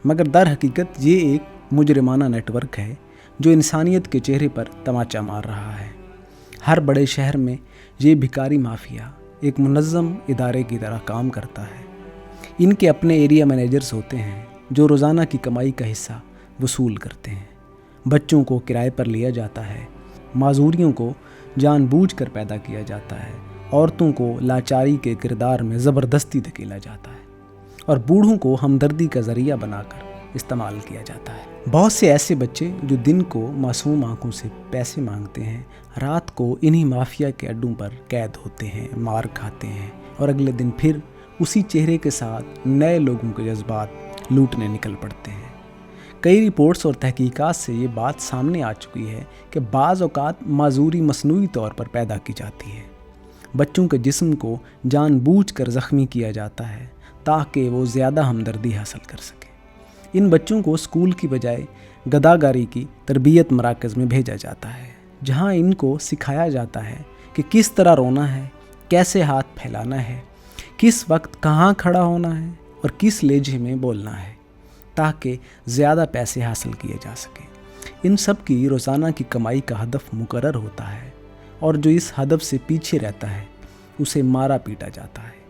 मगर दर हकीकत ये एक मुजरिमाना नेटवर्क है जो इंसानियत के चेहरे पर तमाचा मार रहा है। हर बड़े शहर में ये भिखारी माफिया एक मुनज़्ज़म इदारे की तरह काम करता है। इनके अपने एरिया मैनेजर्स होते हैं जो रोज़ाना की कमाई का हिस्सा वसूल करते हैं। बच्चों को किराए पर लिया जाता है, माजूरियों को जानबूझकर पैदा किया जाता है, औरतों को लाचारी के किरदार में ज़बरदस्ती धकेला जाता है और बूढ़ों को हमदर्दी का ज़रिया बनाकर इस्तेमाल किया जाता है। बहुत से ऐसे बच्चे जो दिन को मासूम आंखों से पैसे मांगते हैं, रात को इन्हीं माफिया के अड्डों पर कैद होते हैं, मार खाते हैं और अगले दिन फिर उसी चेहरे के साथ नए लोगों के जज्बात लूटने निकल पड़ते हैं। कई रिपोर्ट्स और तहकीकात से ये बात सामने आ चुकी है कि बाज़ औक़ात माजूरी मसनूई तौर पर पैदा की जाती है। बच्चों के जिस्म को जानबूझकर ज़ख्मी किया जाता है ताकि वो ज़्यादा हमदर्दी हासिल कर सके। इन बच्चों को स्कूल की बजाय गदागारी की तरबियत मराकज़ में भेजा जाता है, जहाँ इनको सिखाया जाता है कि किस तरह रोना है, कैसे हाथ फैलाना है, किस वक्त कहाँ खड़ा होना है और किस लहजे में बोलना है, ताकि ज़्यादा पैसे हासिल किए जा सकें। इन सब की रोज़ाना की कमाई का हदफ मुकर्रर होता है और जो इस हदफ से पीछे रहता है उसे मारा पीटा जाता है।